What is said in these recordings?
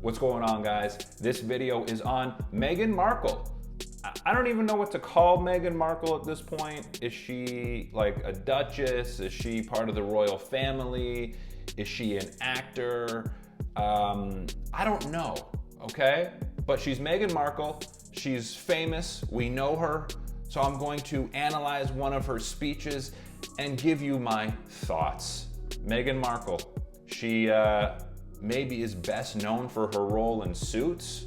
What's going on, guys? This video is on Meghan Markle. I don't even know what to call Meghan Markle at this point. Is she like a duchess? Is she part of the royal family? Is she an actor? I don't know, okay? But she's Meghan Markle. She's famous. We know her. So I'm going to analyze one of her speeches and give you my thoughts. Meghan Markle, she maybe is best known for her role in Suits,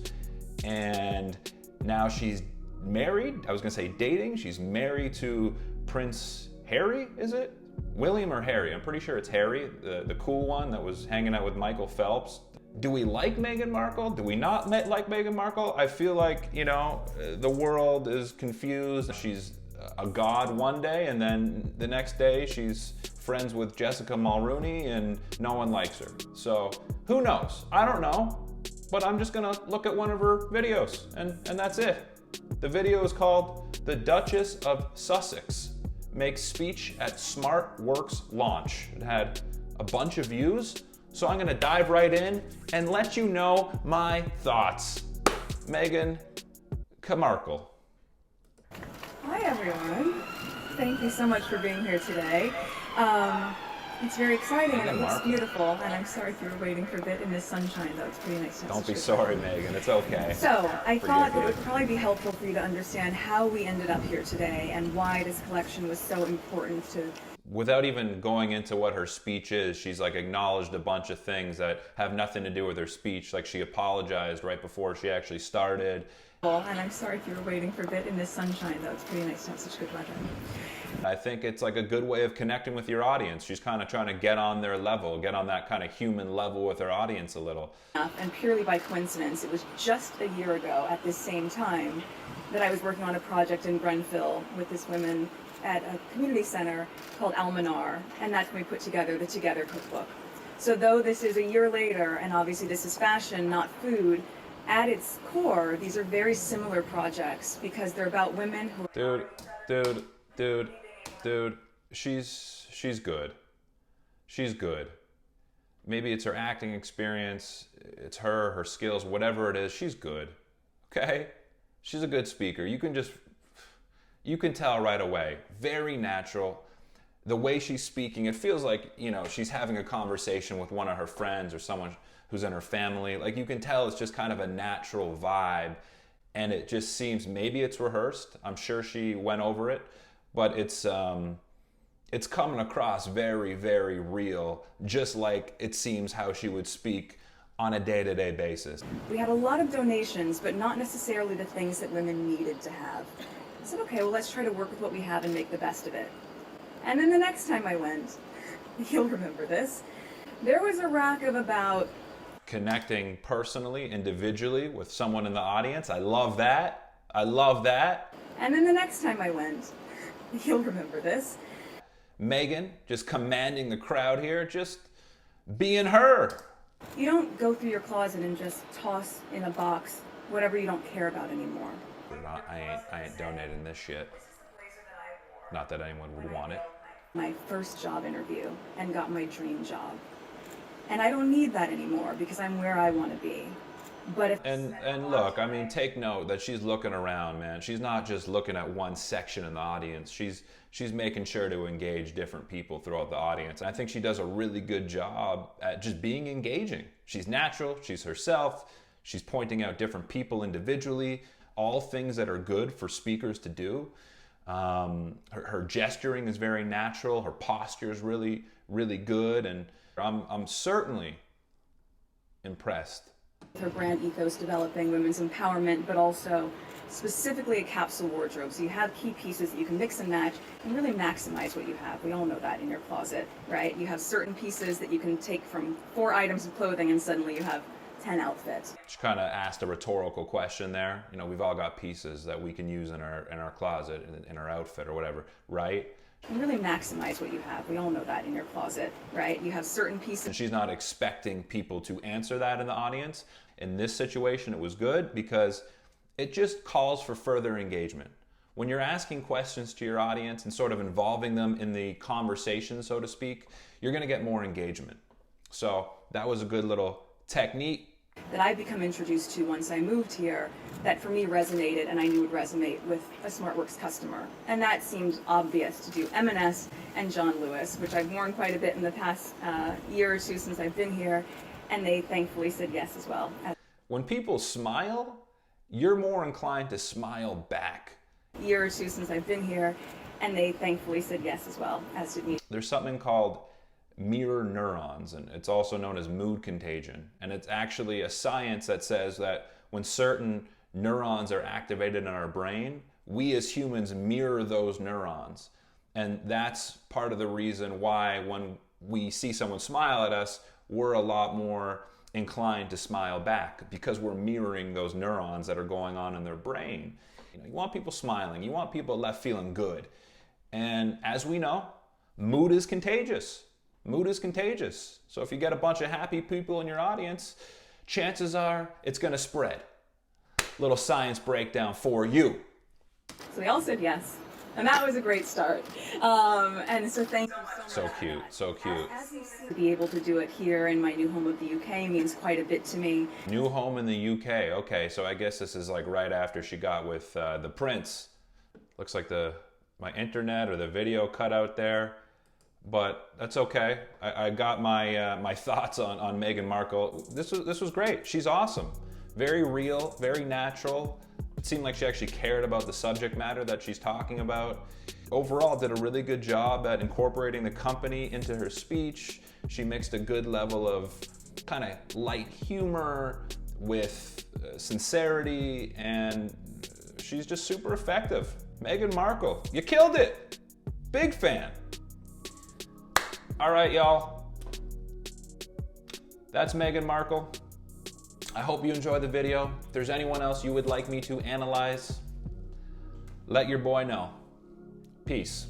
and now she's married. I was gonna say dating. She's married to Prince Harry, is it? William or Harry? I'm pretty sure it's Harry, the cool one that was hanging out with Michael Phelps. Do we like Meghan Markle? Do we not like Meghan Markle? I feel like, you know, the world is confused. She's a god one day, and then the next day she's friends with Jessica Mulroney and no one likes her. So who knows? I don't know, but I'm just gonna look at one of her videos and that's it. The video is called "The Duchess of Sussex Makes Speech at Smart Works Launch." It had a bunch of views, so I'm gonna dive right in and let you know my thoughts. Meghan Markle. Hi everyone. Thank you so much for being here today. It's very exciting and it looks beautiful, and I'm sorry if you were waiting for a bit in the sunshine, though. It's pretty nice. Don't be sorry, Meghan. It's okay. So I thought it would probably be helpful for you to understand how we ended up here today and why this collection was so important to... Without even going into what her speech is, she's like acknowledged a bunch of things that have nothing to do with her speech. Like she apologized right before she actually started. And I'm sorry if you were waiting for a bit in the sunshine, though. It's pretty nice to have such good weather. I think it's like a good way of connecting with your audience. She's kind of trying to get on their level, get on that kind of human level with her audience a little. And purely by coincidence, it was just a year ago at this same time that I was working on a project in Grenfell with this woman at a community center called Almanar, and that's when we put together the Together Cookbook. So though this is a year later, and obviously this is fashion, not food, at its core, these are very similar projects because they're about women who... Dude, she's good. She's good. Maybe it's her acting experience, it's her skills, whatever it is, she's good, okay? She's a good speaker. You can tell right away. Very natural. The way she's speaking, it feels like, you know, she's having a conversation with one of her friends or someone who's in her family. Like you can tell it's just kind of a natural vibe, and it just seems, maybe it's rehearsed. I'm sure she went over it, but it's coming across very, very real, just like it seems how she would speak on a day-to-day basis. We had a lot of donations, but not necessarily the things that women needed to have. I said, okay, well, let's try to work with what we have and make the best of it. And then the next time I went, you'll remember this, there was a rack of about... Connecting personally, individually with someone in the audience. I love that. I love that. And then the next time I went, you'll remember this. Meghan just commanding the crowd here, just being her. You don't go through your closet and just toss in a box whatever you don't care about anymore. I ain't donating this shit. Not that anyone would want it. My first job interview and got my dream job. And I don't need that anymore because I'm where I want to be. But if... And look, I mean, take note that she's looking around, man. She's not just looking at one section in the audience. She's making sure to engage different people throughout the audience. And I think she does a really good job at just being engaging. She's natural, she's herself, she's pointing out different people individually, all things that are good for speakers to do. Her gesturing is very natural, her posture is really, really good, and I'm certainly impressed. Her brand ethos developing women's empowerment, but also specifically a capsule wardrobe. So you have key pieces that you can mix and match and really maximize what you have. We all know that in your closet, right? You have certain pieces that you can take from 4 items of clothing and suddenly you have 10 outfits. She kind of asked a rhetorical question there. You know, we've all got pieces that we can use in our closet, in our outfit or whatever, right? And really maximize what you have. We all know that in your closet, right? You have certain pieces. And she's not expecting people to answer that in the audience. In this situation, it was good because it just calls for further engagement. When you're asking questions to your audience and sort of involving them in the conversation, so to speak, you're going to get more engagement. So that was a good little technique that I've become introduced to once I moved here that for me resonated and I knew would resonate with a SmartWorks customer. And that seemed obvious to do M&S and John Lewis, which I've worn quite a bit in the past year or two since I've been here, and they thankfully said yes as well. When people smile, you're more inclined to smile back. Year or two since I've been here, and they thankfully said yes as well, as did me. There's something called mirror neurons, and it's also known as mood contagion. And it's actually a science that says that when certain neurons are activated in our brain, we as humans mirror those neurons. And that's part of the reason why when we see someone smile at us, we're a lot more inclined to smile back, because we're mirroring those neurons that are going on in their brain. You want people smiling, you want people left feeling good. And as we know, mood is contagious. Mood is contagious. So if you get a bunch of happy people in your audience, chances are it's going to spread. Little science breakdown for you. So they all said yes, and that was a great start. And so thank you so much. So cute, so cute. As you see, to be able to do it here in my new home of the UK means quite a bit to me. New home in the UK. Okay, so I guess this is like right after she got with the prince. Looks like my internet or the video cut out there, but that's okay. I got my thoughts on Meghan Markle. This was great. She's awesome. Very real, very natural. It seemed like she actually cared about the subject matter that she's talking about. Overall, did a really good job at incorporating the company into her speech. She mixed a good level of kind of light humor with sincerity, and she's just super effective. Meghan Markle, you killed it. Big fan. All right, y'all. That's Meghan Markle. I hope you enjoyed the video. If there's anyone else you would like me to analyze, let your boy know. Peace.